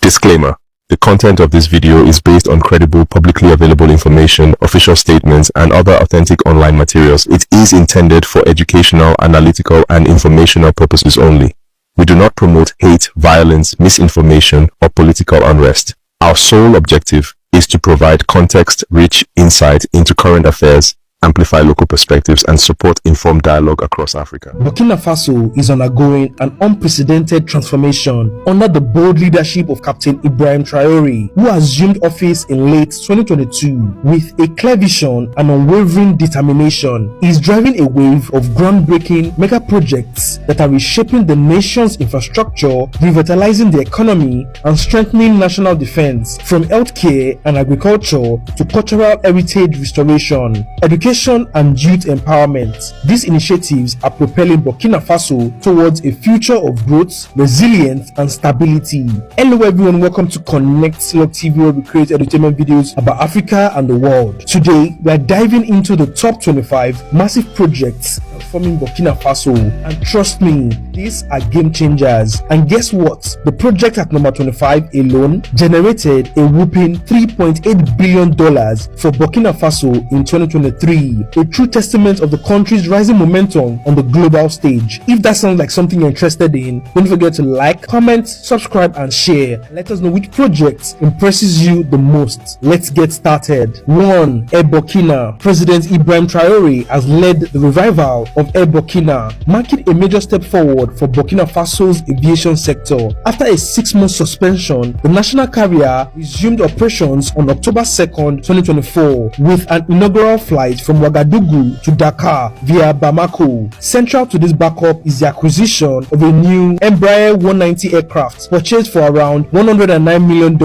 Disclaimer: the content of this video is based on credible, publicly available information, official statements, and other authentic online materials. It is intended for educational, analytical, and informational purposes only. We do not promote hate, violence, misinformation, or political unrest. Our sole objective is to provide context-rich insight into current affairs, amplify local perspectives, and support informed dialogue across Africa. Burkina Faso is undergoing an unprecedented transformation under the bold leadership of Captain Ibrahim Traore, who assumed office in late 2022 with a clear vision and unwavering determination. He is driving a wave of groundbreaking mega projects that are reshaping the nation's infrastructure, revitalizing the economy, and strengthening national defense, from healthcare and agriculture to cultural heritage restoration, education and youth empowerment. These initiatives are propelling Burkina Faso towards a future of growth, resilience, and stability. Hello everyone, welcome to Connect Log TV, where we create entertainment videos about Africa and the world. Today, we are diving into the top 25 massive projects transforming Burkina Faso, and trust me, these are game changers. And guess what? The project at number 25 alone generated a whopping $3.8 billion for Burkina Faso in 2023. A true testament of the country's rising momentum on the global stage. If that sounds like something you're interested in, don't forget to like, comment, subscribe, and share. Let us know which project impresses you the most. Let's get started. 1. Air Burkina. President Ibrahim Traore has led the revival of Air Burkina, marking a major step forward for Burkina Faso's aviation sector. After a 6-month suspension, the national carrier resumed operations on October 2nd, 2024, with an inaugural flight from Ouagadougou to Dakar via Bamako. Central to this backup is the acquisition of a new Embraer 190 aircraft purchased for around $109 million,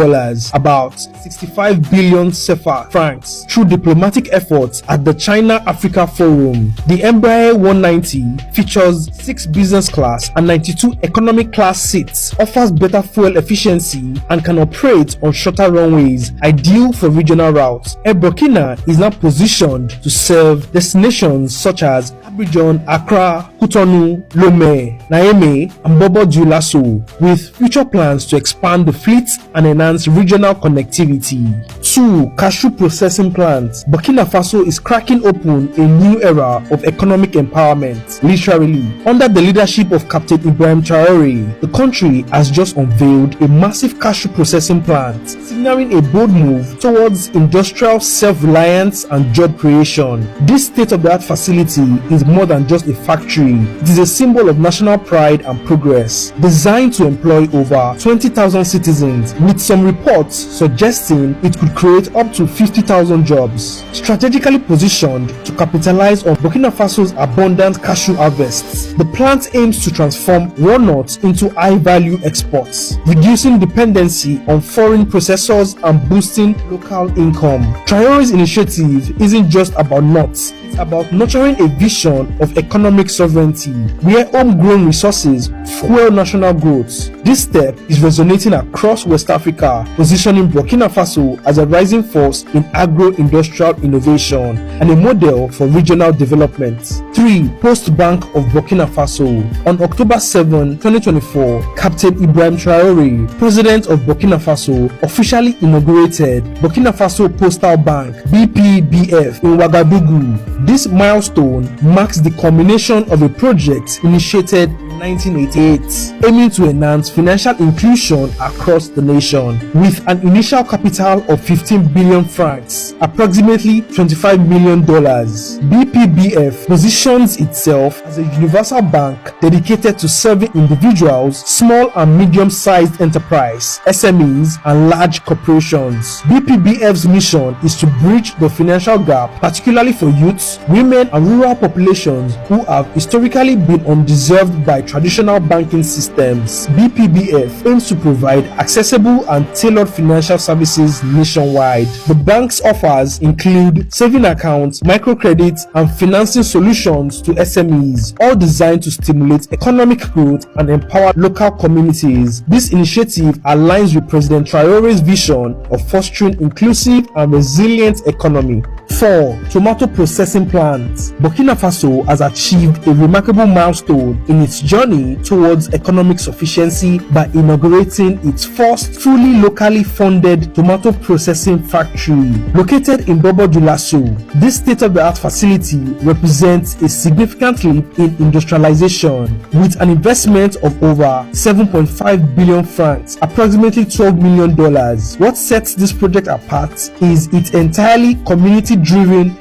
about 65 billion CFA francs, through diplomatic efforts at the China-Africa Forum. The Embraer 190 features 6 business class and 92 economic class seats, offers better fuel efficiency, and can operate on shorter runways, ideal for regional routes. Air Burkina is now positioned to serve destinations such as Abidjan, Accra, Cotonou, Lomé, Niamey, and Bobo-Dioulasso, with future plans to expand the fleet and enhance regional connectivity. 2. Cashew processing plants. Burkina Faso is cracking open a new era of economic empowerment. Literally, under the leadership of Captain Ibrahim Traore, the country has just unveiled a massive cashew processing plant, signaling a bold move towards industrial self-reliance and job creation. This state-of-the-art facility is more than just a factory. It is a symbol of national pride and progress, designed to employ over 20,000 citizens, with some reports suggesting it could create up to 50,000 jobs. Strategically positioned to capitalize on Burkina Faso's abundant cashew harvests, the plant aims to transform walnuts into high-value exports, reducing dependency on foreign processors and boosting local income. Traore's initiative isn't just about nuts. It's about nurturing a vision of economic sovereignty, where homegrown resources fuel national growth. This step is resonating across West Africa, positioning Burkina Faso as a rising force in agro-industrial innovation and a model for regional development. 3. Post Bank of Burkina Faso. On October 7, 2024, Captain Ibrahim Traore, President of Burkina Faso, officially inaugurated Burkina Faso Postal Bank (BPBF) in Ouagadougou. This milestone marks the culmination of a project initiated in 1988, aiming to enhance financial inclusion across the nation. With an initial capital of 15 billion francs, approximately $25 million, BPBF positions itself as a universal bank dedicated to serving individuals, small and medium-sized enterprise, SMEs, and large corporations. BPBF's mission is to bridge the financial gap, particularly for youths, women, and rural populations who have historically been undeserved by traditional banking systems. BPBF aims to provide accessible and tailored financial services nationwide. The bank's offers include saving accounts, microcredits, and financing solutions to SMEs, all designed to stimulate economic growth and empower local communities. This initiative aligns with President Traore's vision of fostering inclusive and resilient economy. 4. Tomato processing plant. Burkina Faso has achieved a remarkable milestone in its journey towards economic sufficiency by inaugurating its first fully locally funded tomato processing factory. Located in Bobo-Dioulasso, this state-of-the-art facility represents a significant leap in industrialization with an investment of over 7.5 billion francs, approximately $12 million. What sets this project apart is its entirely community-driven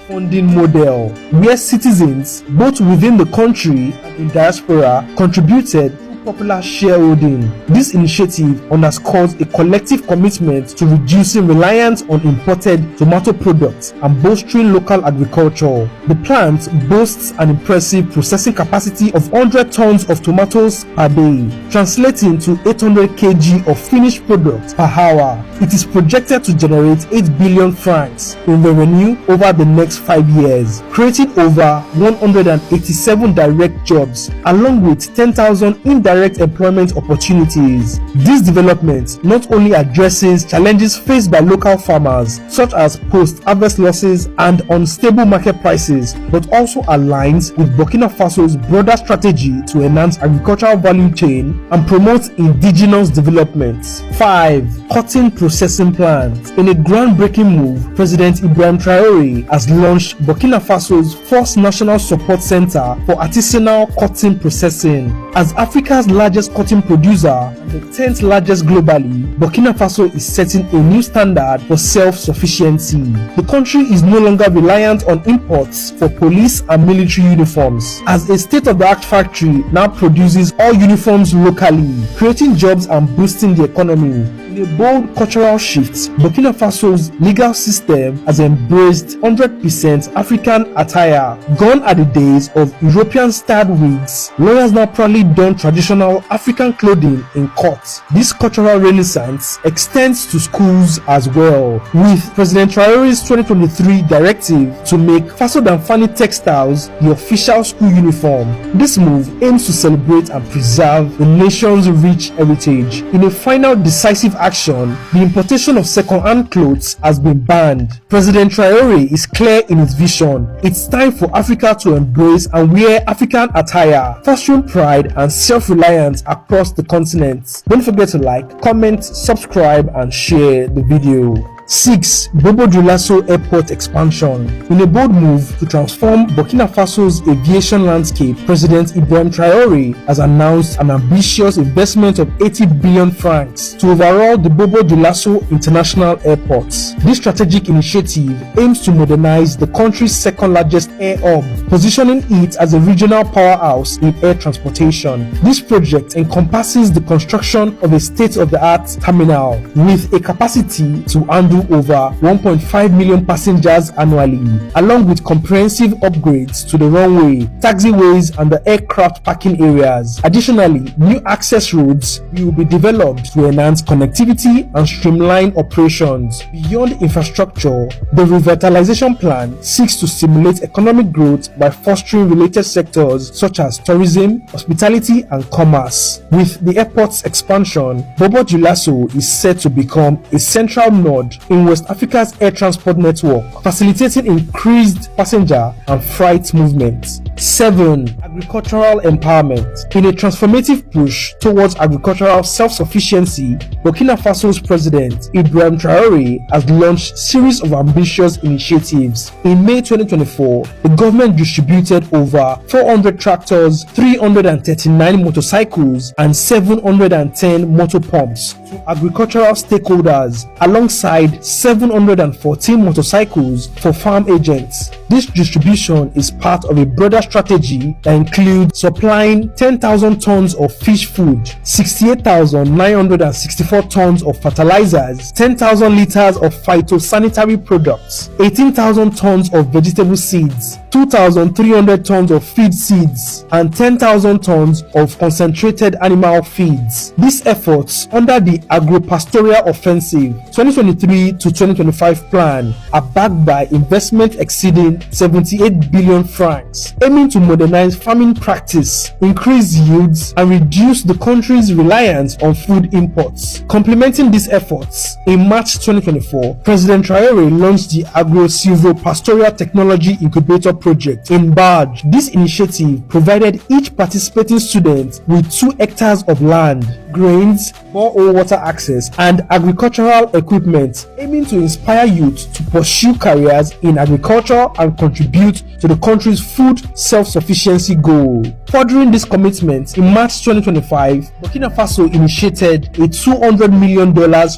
funding model, where citizens, both within the country and in diaspora, contributed popular shareholding. This initiative underscores a collective commitment to reducing reliance on imported tomato products and bolstering local agriculture. The plant boasts an impressive processing capacity of 100 tons of tomatoes per day, translating to 800 kg of finished products per hour. It is projected to generate 8 billion francs in revenue over the next 5 years, creating over 187 direct jobs along with 10,000 indirect employment opportunities. This development not only addresses challenges faced by local farmers such as post-harvest losses and unstable market prices, but also aligns with Burkina Faso's broader strategy to enhance agricultural value chain and promote indigenous development. 5. Cotton processing plant. In a groundbreaking move, President Ibrahim Traore has launched Burkina Faso's first national support center for artisanal cotton processing. As Africa's largest cotton producer and the 10th largest globally, Burkina Faso is setting a new standard for self-sufficiency. The country is no longer reliant on imports for police and military uniforms, as a state-of-the-art factory now produces all uniforms locally, creating jobs and boosting the economy. In a bold cultural shift, Burkina Faso's legal system has embraced 100% African attire. Gone are the days of European-styled wigs. Lawyers now proudly don traditional African clothing in court. This cultural renaissance extends to schools as well, with President Traore's 2023 directive to make Faso Damfani textiles the official school uniform. This move aims to celebrate and preserve the nation's rich heritage. In a final decisive action, the importation of second-hand clothes has been banned. President Traore is clear in his vision. It's time for Africa to embrace and wear African attire, fostering pride and self-reliance across the continent. Don't forget to like, comment, subscribe, and share the video. 6. Bobo-Dioulasso Airport expansion. In a bold move to transform Burkina Faso's aviation landscape, President Ibrahim Traore has announced an ambitious investment of 80 billion francs to overhaul the Bobo-Dioulasso International Airport. This strategic initiative aims to modernize the country's second-largest air hub, positioning it as a regional powerhouse in air transportation. This project encompasses the construction of a state-of-the-art terminal with a capacity to handle over 1.5 million passengers annually, along with comprehensive upgrades to the runway, taxiways, and the aircraft parking areas. Additionally, new access roads will be developed to enhance connectivity and streamline operations. Beyond infrastructure, the revitalization plan seeks to stimulate economic growth by fostering related sectors such as tourism, hospitality, and commerce. With the airport's expansion, Bobo-Dioulasso is set to become a central node in West Africa's air transport network, facilitating increased passenger and freight movements. 7. Agricultural empowerment. In a transformative push towards agricultural self-sufficiency, Burkina Faso's President Ibrahim Traore has launched a series of ambitious initiatives. In May 2024, the government distributed over 400 tractors, 339 motorcycles, and 710 motor pumps to agricultural stakeholders, alongside 714 motorcycles for farm agents. This distribution is part of a broader strategy that includes supplying 10,000 tons of fish food, 68,964 tons of fertilizers, 10,000 liters of phytosanitary products, 18,000 tons of vegetable seeds, 2,300 tons of feed seeds, and 10,000 tons of concentrated animal feeds. These efforts under the Agro-Pastoral Offensive 2023 to 2025 plan are backed by investment exceeding invested 78 billion francs, aiming to modernize farming practice, increase yields, and reduce the country's reliance on food imports. Complementing these efforts, in March 2024, President Traore launched the Agro-Silvo-Pastoral Technology Incubator Project in Badge. This initiative provided each participating student with 2 hectares of land, grains, borehole water access, and agricultural equipment, aiming to inspire youth to pursue careers in agriculture and contribute to the country's food self-sufficiency goal. Furthering this commitment, in March 2025, Burkina Faso initiated a $200 million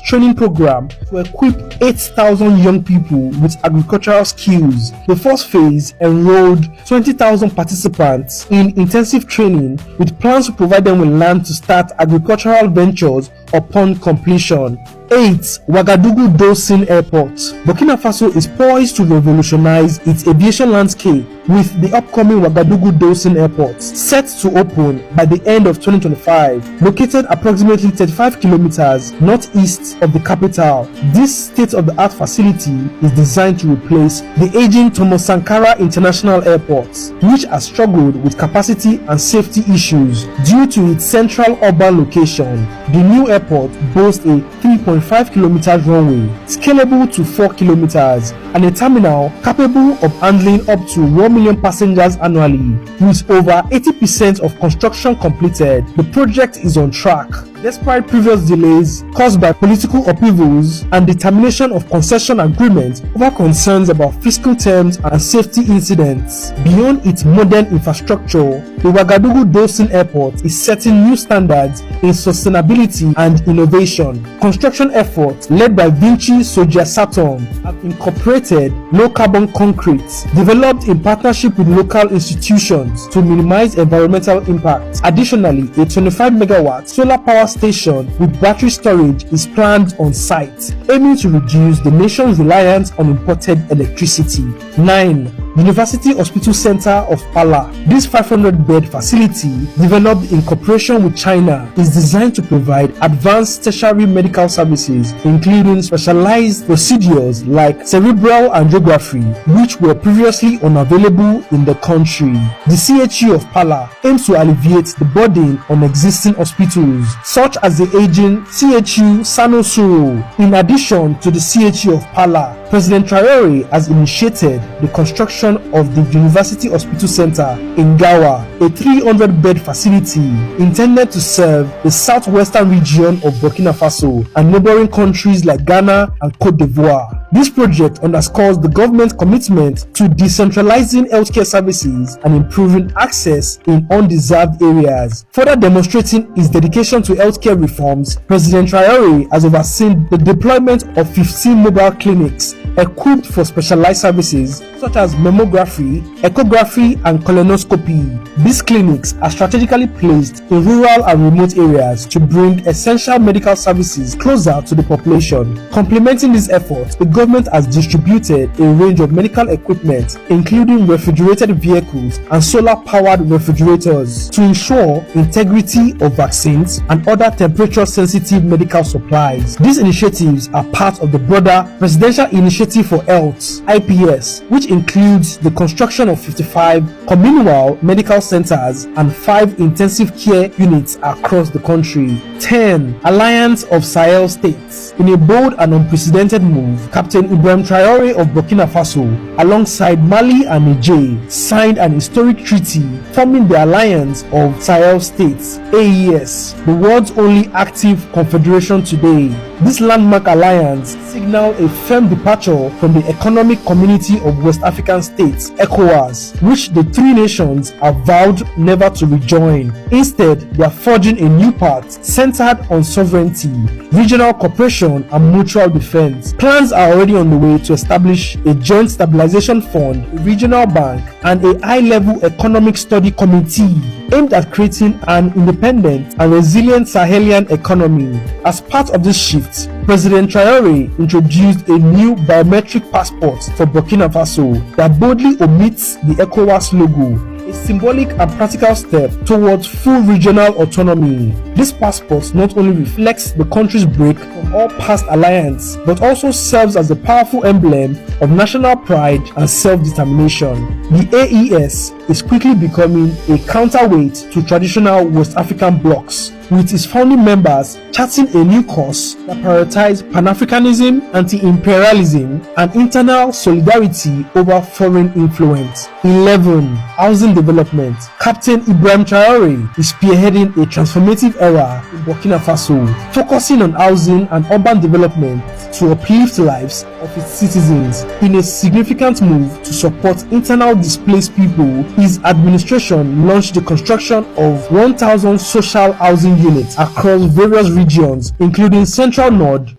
training program to equip 8,000 young people with agricultural skills. The first phase enrolled 20,000 participants in intensive training, with plans to provide them with land to start agricultural ventures upon completion. 8. Ouagadougou Doussine Airport. Burkina Faso is poised to revolutionize its aviation landscape with the upcoming Ouagadougou Doussine Airport, set to open by the end of 2025. Located approximately 35 kilometers northeast of the capital, this state-of-the-art facility is designed to replace the aging Thomas Sankara International Airport, which has struggled with capacity and safety issues due to its central urban location. The new airport boasts a 3.5 kilometers runway, scalable to 4 kilometers, and a terminal capable of handling up to 1 million passengers annually. With over 80% of construction completed, the project is on track. Despite previous delays caused by political upheavals and the termination of concession agreements over concerns about fiscal terms and safety incidents. Beyond its modern infrastructure, the Ouagadougou Doussine Airport is setting new standards in sustainability and innovation. Construction efforts led by Vinci Sogia Saturn have incorporated low-carbon concrete, developed in partnership with local institutions to minimize environmental impact. Additionally, a 25-megawatt solar power station with battery storage is planned on site, aiming to reduce the nation's reliance on imported electricity. 9. University Hospital Center of Pala. This 500-bed facility, developed in cooperation with China, is designed to provide advanced tertiary medical services, including specialized procedures like cerebral angiography, which were previously unavailable in the country. The CHU of Pala aims to alleviate the burden on existing hospitals, such as the aging CHU Sanosuro. In addition to the CHU of Pala, President Traore has initiated the construction of the University Hospital Center in Gawa, a 300-bed facility intended to serve the southwestern region of Burkina Faso and neighboring countries like Ghana and Cote d'Ivoire. This project underscores the government's commitment to decentralizing healthcare services and improving access in undeserved areas. Further demonstrating its dedication to healthcare reforms, President Traore has overseen the deployment of 15 mobile clinics equipped for specialized services such as mammography, echography, and colonoscopy. These clinics are strategically placed in rural and remote areas to bring essential medical services closer to the population. Complementing these efforts, the government has distributed a range of medical equipment, including refrigerated vehicles and solar-powered refrigerators, to ensure integrity of vaccines and other temperature-sensitive medical supplies. These initiatives are part of the broader Presidential Initiative for Health (IPS), which includes the construction of 55 communal medical centers and 5 intensive care units across the country. 10. Alliance of Sahel States. In a bold and unprecedented move, Captain Ibrahim Traore of Burkina Faso, alongside Mali and Niger, signed an historic treaty forming the Alliance of Sahel States (AES), the world's only active confederation today. This landmark alliance signaled a firm departure from the Economic Community of West African States (ECOWAS), which the three nations have vowed never to rejoin. Instead, they are forging a new path centered on sovereignty, regional cooperation, and mutual defense. Plans are already on the way to establish a joint stabilization fund, a regional bank, and a high-level economic study committee aimed at creating an independent and resilient Sahelian economy. As part of this shift, President Traore introduced a new biometric passport for Burkina Faso that boldly omits the ECOWAS logo, a symbolic and practical step towards full regional autonomy. This passport not only reflects the country's break from all past alliance, but also serves as a powerful emblem of national pride and self-determination. The AES is quickly becoming a counterweight to traditional West African blocs, with its founding members charting a new course that prioritizes Pan-Africanism, anti-imperialism, and internal solidarity over foreign influence. 11. Housing development. Captain Ibrahim Traore is spearheading a transformative era in Burkina Faso, focusing on housing and urban development to uplift lives of its citizens. In a significant move to support internal displaced people, his administration launched the construction of 1,000 social housing units across various regions, including Central Nord,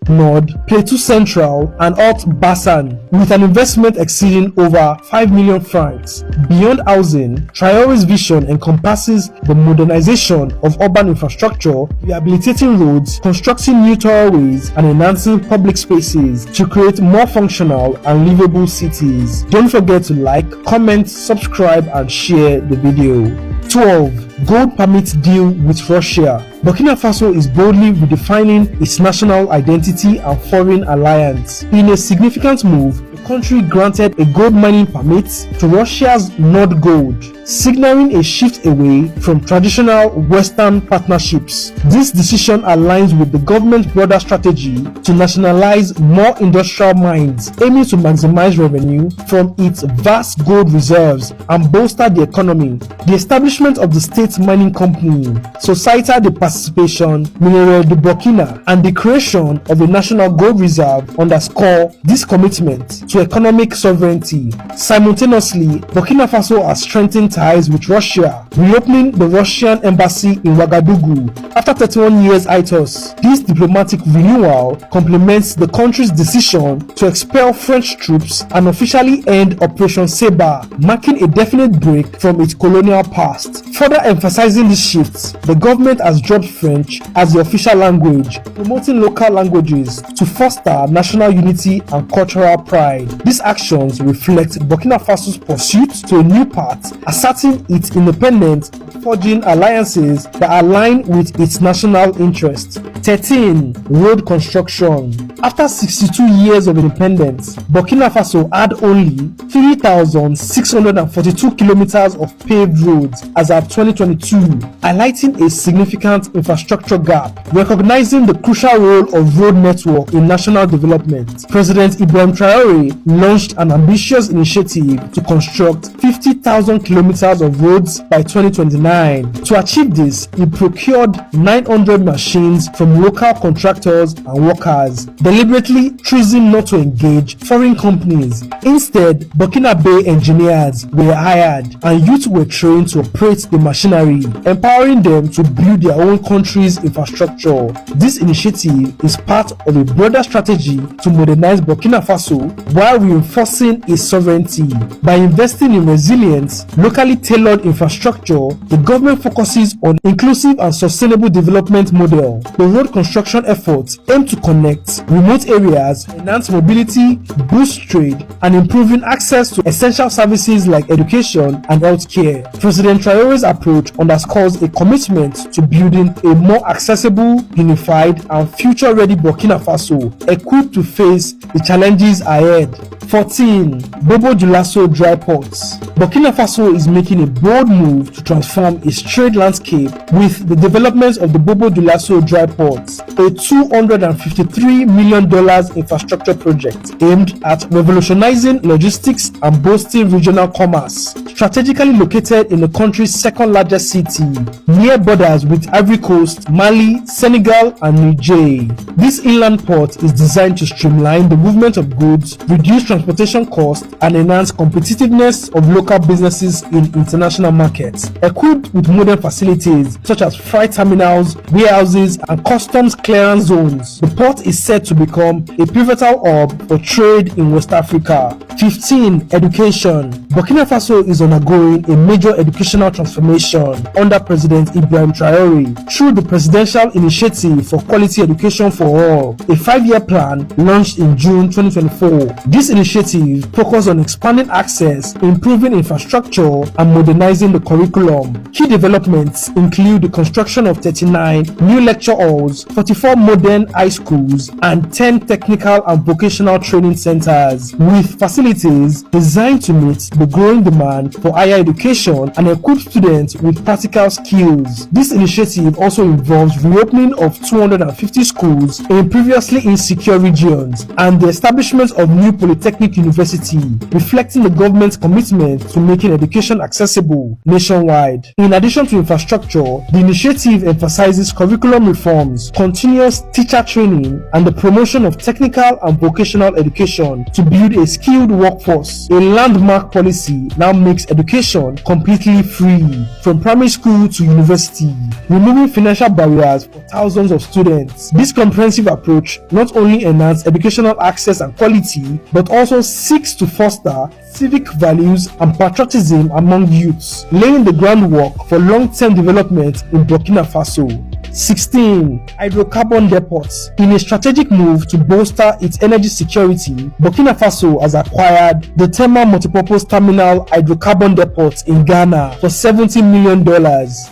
Plateau Central, and Haute Bassan, with an investment exceeding over 5 million francs. Beyond housing, Traore's vision encompasses the modernization of urban infrastructure, rehabilitating roads, constructing new tollways, and enhancing public spaces to create more functional and livable cities. Don't forget to like, comment, subscribe, and share the video. 12. Gold permit deal with Russia. Burkina Faso is boldly redefining its national identity and foreign alliance. In a significant move, the country granted a gold mining permit to Russia's Nord Gold, signaling a shift away from traditional Western partnerships. This decision aligns with the government's broader strategy to nationalize more industrial mines, aiming to maximize revenue from its vast gold reserves and bolster the economy. The establishment of the state mining company, Société de Participation Minérale de Burkina, and the creation of a national gold reserve underscore this commitment to economic sovereignty. Simultaneously, Burkina Faso has strengthened ties with Russia, reopening the Russian embassy in Ouagadougou after 31 years hiatus. This diplomatic renewal complements the country's decision to expel French troops and officially end Operation Sabre, marking a definite break from its colonial past. Further emphasizing this shift, the government has dropped French as the official language, promoting local languages to foster national unity and cultural pride. These actions reflect Burkina Faso's pursuit to a new path, asserting its independence, forging alliances that align with its national interests. 13. Road construction. After 62 years of independence, Burkina Faso had only 3,642 kilometers of paved roads as of 2022, highlighting a significant infrastructure gap. Recognizing the crucial role of road network in national development, President Ibrahim Traore launched an ambitious initiative to construct 50,000 kilometers of roads by 2029. To achieve this, he procured 900 machines from local contractors and workers, deliberately choosing not to engage foreign companies. Instead, Burkina Faso engineers were hired and youth were trained to operate the machinery, empowering them to build their own country's infrastructure. This initiative is part of a broader strategy to modernize Burkina Faso while reinforcing its sovereignty. By investing in resilient, locally tailored infrastructure, the government focuses on inclusive and sustainable development model. The road construction efforts aim to connect remote areas, enhance mobility, boost trade, and improving access to essential services like education and healthcare. President Traore's approach underscores a commitment to building a more accessible, unified, and future-ready Burkina Faso, equipped to face the challenges ahead. 14. Bobo Dioulasso dry ports. Burkina Faso is making a bold move to transform its trade landscape with the development of the Bobo Dioulasso dry ports, a $253 million infrastructure project aimed at revolutionizing logistics and boosting regional commerce. Strategically located in the country's second largest city, near borders with Ivory Coast, Mali, Senegal, and Niger. This inland port is designed to streamline the movement of goods, reduce transportation costs, and enhance competitiveness of local businesses in international markets. Equipped with modern facilities such as freight terminals, warehouses, and customs clearance zones, the port is set to become a pivotal hub for trade in West Africa. 15. Education. Burkina Faso is undergoing a major educational transformation under President Ibrahim Traore through the Presidential Initiative for Quality Education for All, a 5-year plan launched in June 2024. This initiative focuses on expanding access, improving infrastructure, and modernizing the curriculum. Key developments include the construction of 39 new lecture halls, 44 modern high schools, and 10 technical and vocational training centers, with facilities designed to meet the growing demand for higher education and equip students with practical skills. This initiative also involves reopening of 250 schools in previously insecure regions and the establishment of new polytechnic university, reflecting the government's commitment to making education accessible nationwide. In addition to infrastructure, the initiative emphasizes curriculum reforms, continuous teacher training, and the promotion of technical and vocational education to build a skilled workforce. A landmark policy now makes education completely free from primary school to university, removing financial barriers for thousands of students. This comprehensive approach not only enhances educational access and quality, but also seeks to foster civic values and patriotism among youths, laying the groundwork for long-term development in Burkina Faso. 16. Hydrocarbon depots. In a strategic move to bolster its energy security, Burkina Faso has acquired the Tema Multipurpose Terminal hydrocarbon depot in Ghana for $70 million.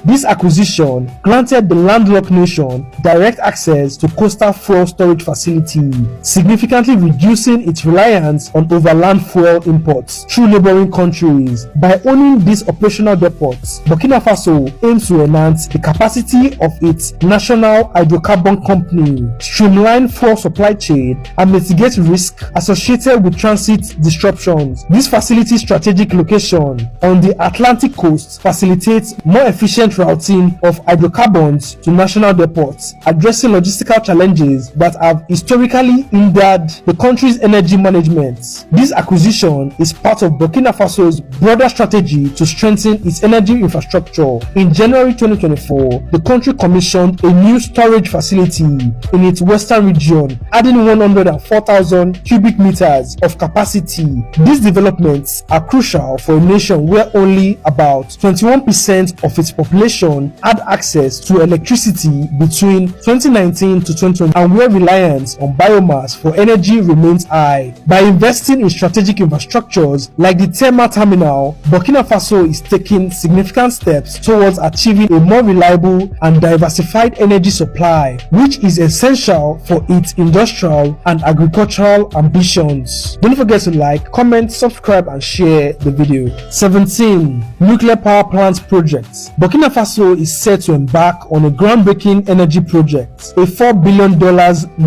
This acquisition granted the landlocked nation direct access to coastal fuel storage facility, significantly reducing its reliance on overland fuel imports through neighboring countries. By owning these operational depots, Burkina Faso aims to enhance the capacity of its national hydrocarbon company, streamline fuel supply chain, and mitigate risk associated with transit disruptions. This facility's strategic location on the Atlantic coast facilitates more efficient routing of hydrocarbons to national depots, addressing logistical challenges that have historically hindered the country's energy management. This acquisition is part of Burkina Faso's broader strategy to strengthen its energy infrastructure. In January 2024, the country commissioned a new storage facility in its western region, adding 104,000 cubic meters of capacity. These developments are crucial for a nation where only about 21% of its population had access to electricity between 2019 to 2020, and where reliance on biomass for energy remains high. By investing in strategic infrastructures like the Tema Terminal, Burkina Faso is taking significant steps towards achieving a more reliable and diversified energy supply, which is essential for its industrial and agricultural ambitions. Don't forget to like, comment, subscribe, and share the video. 17. Nuclear power plants projects. Burkina Faso is set to embark on a groundbreaking energy project, a $4 billion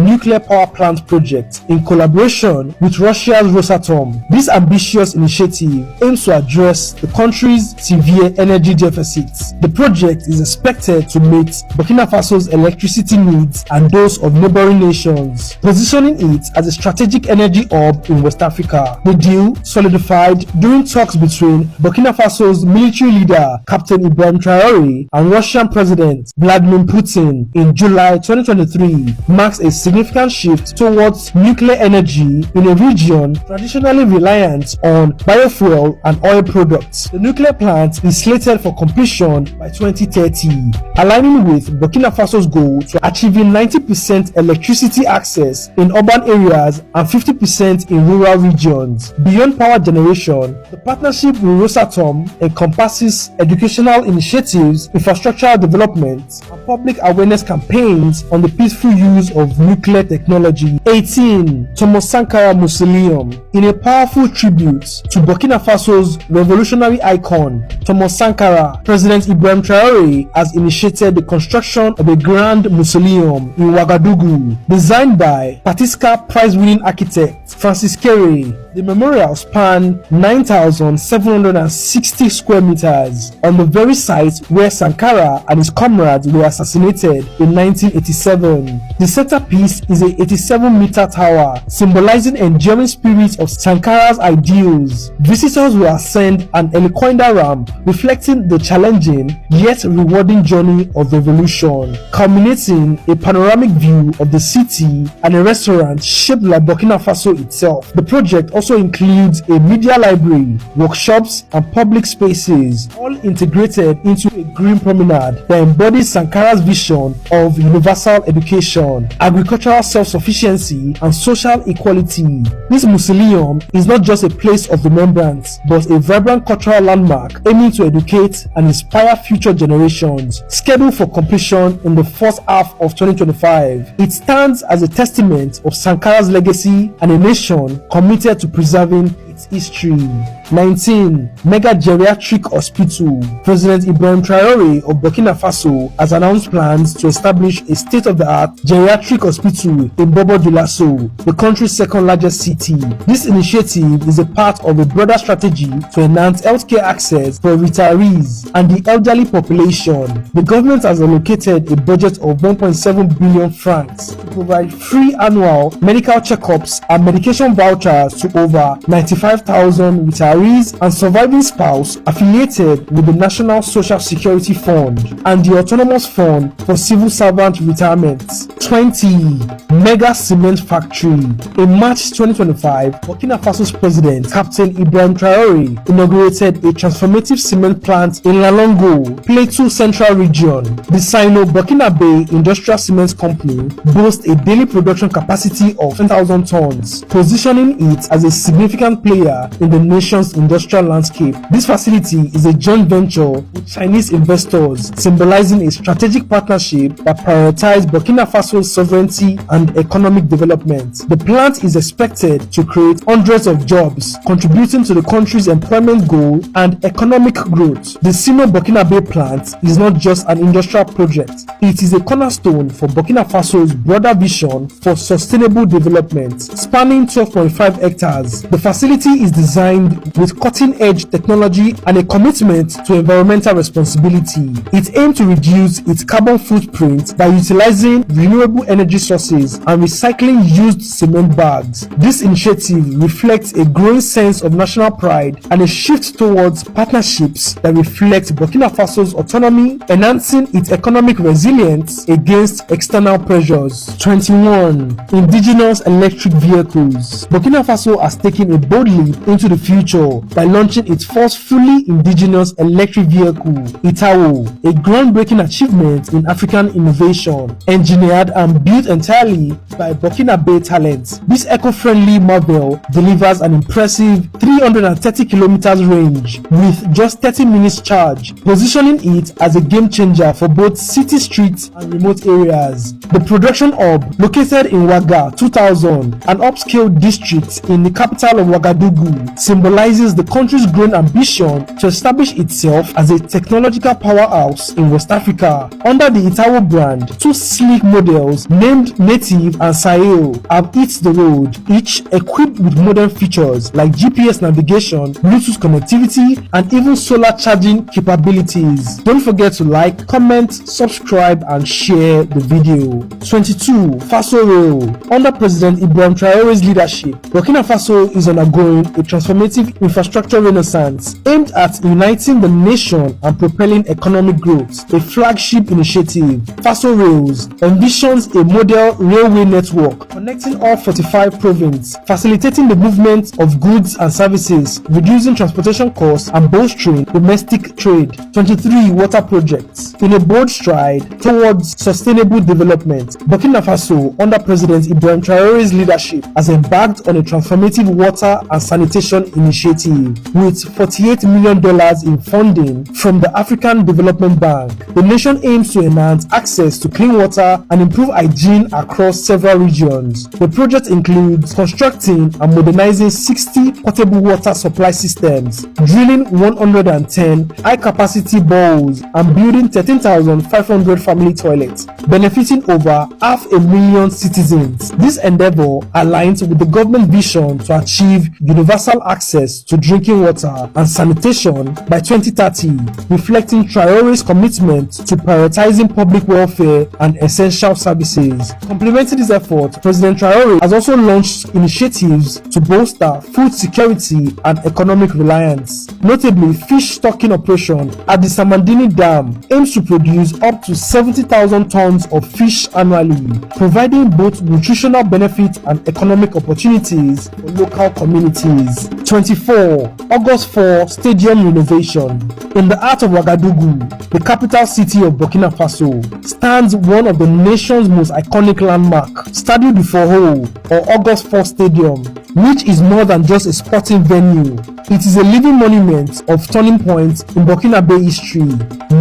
nuclear power plant project in collaboration with Russia's Rosatom. This ambitious initiative aims to address the country's severe energy deficits. The project is expected to meet Burkina Faso's electricity needs and those of neighboring nations, positioning it as a strategic energy hub in West Africa. The deal, solidified during talks between Burkina Faso's military leader Captain Ibrahim Traore and Russian President Vladimir Putin in July 2023, marks a significant shift towards nuclear energy in a region traditionally reliant on biofuel and oil products. The nuclear plant is slated for completion by 2030, aligning with Burkina Faso's goal to achieving 90% electricity access in urban areas and 50% in rural regions. Beyond power generation, the partnership with Rosatom encompasses educational initiatives, infrastructural development, and public awareness campaigns on the peaceful use of nuclear technology. 18. Thomas Sankara Mausoleum. In a powerful tribute to Burkina Faso's revolutionary icon, Thomas Sankara, President Ibrahim Traore has initiated the construction of a grand mausoleum in Ouagadougou, designed by Patisca prize-winning architect Francis Kéré. The memorial spanned 9,760 square meters on the very site where Sankara and his comrades were assassinated in 1987. The centerpiece is a 87-meter tower symbolizing enduring spirits of Sankara's ideals. Visitors will ascend an helicoidal ramp reflecting the challenging yet rewarding journey of revolution, culminating a panoramic view of the city and a restaurant shaped like Burkina Faso itself. The project also also includes a media library, workshops, and public spaces, all integrated into a green promenade that embodies Sankara's vision of universal education, agricultural self-sufficiency, and social equality. This mausoleum is not just a place of remembrance, but a vibrant cultural landmark aiming to educate and inspire future generations. Scheduled for completion in the first half of 2025, it stands as a testament of Sankara's legacy and a nation committed to preserving its history. 19. Mega Geriatric Hospital. President Ibrahim Traore of Burkina Faso has announced plans to establish a state-of-the-art geriatric hospital in Bobo-Dioulasso, the country's second largest city. This initiative is a part of a broader strategy to enhance healthcare access for retirees and the elderly population. The government has allocated a budget of 1.7 billion francs to provide free annual medical checkups and medication vouchers to over 95,000 retirees and surviving spouse affiliated with the National Social Security Fund and the Autonomous Fund for Civil Servant Retirement. 20. Mega Cement Factory. In March 2025, Burkina Faso's president, Captain Ibrahim Traore, inaugurated a transformative cement plant in Lalongo, Plateau Central Region. The Sino-Burkinabe Industrial Cement Company boasts a daily production capacity of 10,000 tons, positioning it as a significant player in the nation's industrial landscape. This facility is a joint venture with Chinese investors, symbolizing a strategic partnership that prioritizes Burkina Faso's sovereignty and economic development. The plant is expected to create hundreds of jobs, contributing to the country's employment goal and economic growth. The Sino-Burkinabe plant is not just an industrial project, it is a cornerstone for Burkina Faso's broader vision for sustainable development, spanning 12.5 hectares. The facility is designed with cutting-edge technology and a commitment to environmental responsibility. It aims to reduce its carbon footprint by utilizing renewable energy sources and recycling used cement bags. This initiative reflects a growing sense of national pride and a shift towards partnerships that reflect Burkina Faso's autonomy, enhancing its economic resilience against external pressures. 21. Indigenous electric vehicles. Burkina Faso has taken a bold leap into the future by launching its first fully indigenous electric vehicle, Itawo, a groundbreaking achievement in African innovation, engineered and built entirely by Burkinabe talent. This eco-friendly marvel delivers an impressive 330 kilometers range with just 30 minutes charge, positioning it as a game changer for both city streets and remote areas. The production hub, located in Ouaga 2000, an upscale district in the capital of Ouagadougou, symbolizes the country's growing ambition to establish itself as a technological powerhouse in West Africa. Under the Itawo brand, two sleek models named Native and Sahel have hit the road, each equipped with modern features like GPS navigation, Bluetooth connectivity, and even solar charging capabilities. Don't forget to like, comment, subscribe, and share the video. 22. Faso Rail. Under President Ibrahim Traore's leadership, Burkina Faso is undergoing a transformative infrastructure renaissance aimed at uniting the nation and propelling economic growth. A flagship initiative, Faso Rails, envisions a model railway network connecting all 45 provinces, facilitating the movement of goods and services, reducing transportation costs, and bolstering domestic trade. 23. Water projects. In a bold stride towards sustainable development, Burkina Faso, under President Ibrahim Traore's leadership, has embarked on a transformative water and sanitation initiative with $48 million in funding from the African Development Bank. The nation aims to enhance access to clean water and improve hygiene across several regions. The project includes constructing and modernizing 60 potable water supply systems, drilling 110 high-capacity boreholes, and building 13,500 family toilets, benefiting over 500,000 citizens. This endeavor aligns with the government vision to achieve universal access to drinking water and sanitation transformation by 2030, reflecting Traore's commitment to prioritizing public welfare and essential services. Complementing this effort, President Traore has also launched initiatives to bolster food security and economic reliance. Notably, fish stocking operation at the Samandini Dam aims to produce up to 70,000 tons of fish annually, providing both nutritional benefits and economic opportunities for local communities. 24. August 4 Stadium renovation. In the heart of Ouagadougou, the capital city of Burkina Faso, stands one of the nation's most iconic landmarks, Stade du Foro, or August 4 Stadium, which is more than just a sporting venue. It is a living monument of turning points in Burkinabe history,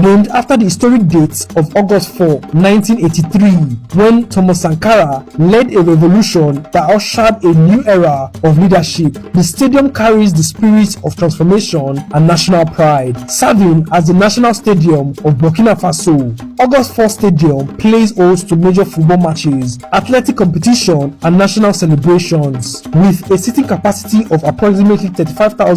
named after the historic date of August 4, 1983, when Thomas Sankara led a revolution that ushered a new era of leadership. The stadium carries the spirit of transformation and national pride, serving as the national stadium of Burkina Faso. August 4 Stadium plays host to major football matches, athletic competition, and national celebrations. With a seating capacity of approximately 35,000,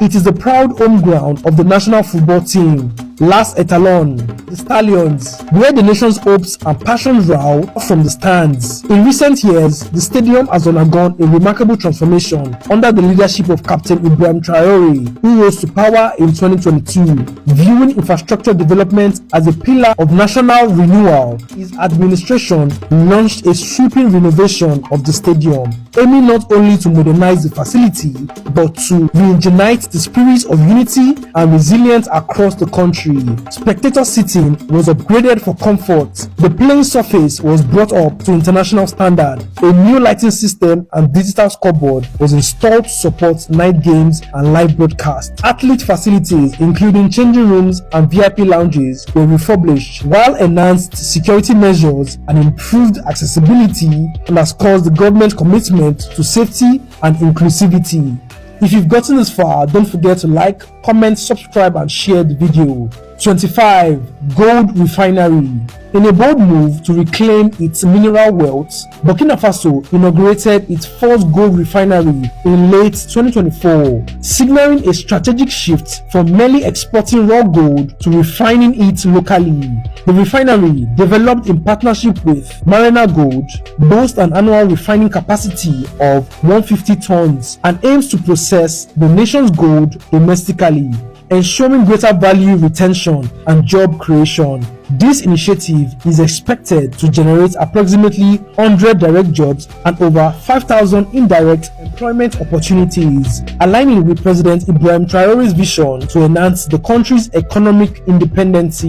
it is the proud home ground of the national football team, Las Etalon, the Stallions, where the nation's hopes and passions roar from the stands. In recent years, the stadium has undergone a remarkable transformation under the leadership of Captain Ibrahim Traore, who rose to power in 2022. Viewing infrastructure development as a pillar of national renewal, his administration launched a sweeping renovation of the stadium, aiming not only to modernize the facility, but to reignite the spirit of unity and resilience across the country. Spectator seating was upgraded for comfort. The playing surface was brought up to international standard. A new lighting system and digital scoreboard was installed to support night games and live broadcast. Athlete facilities, including changing rooms and VIP lounges, were refurbished, while enhanced security measures and improved accessibility underscores the government's commitment to safety and inclusivity. If you've gotten this far, don't forget to like, comment, subscribe, and share the video. 25. Gold refinery. In a bold move to reclaim its mineral wealth, Burkina Faso inaugurated its first gold refinery in late 2024, signaling a strategic shift from merely exporting raw gold to refining it locally. The refinery, developed in partnership with Marina Gold, boasts an annual refining capacity of 150 tons and aims to process the nation's gold domestically, ensuring greater value retention and job creation. This initiative is expected to generate approximately 100 direct jobs and over 5,000 indirect employment opportunities, aligning with President Ibrahim Traore's vision to enhance the country's economic independence.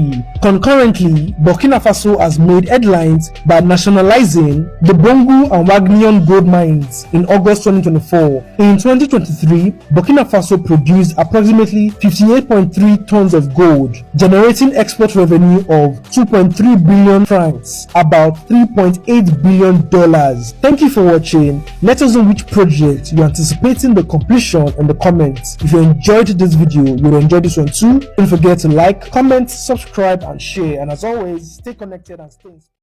Concurrently, Burkina Faso has made headlines by nationalizing the Bongo and Wagnion gold mines in August 2024. In 2023, Burkina Faso produced approximately 58.3 tons of gold, generating export revenue of 2.3 billion francs, about $3.8 billion. Thank you for watching. Let us know which project you're anticipating the completion in the comments. If you enjoyed this video, you'll enjoy this one too. Don't forget to like, comment, subscribe, and share. And as always, stay connected and stay inspired.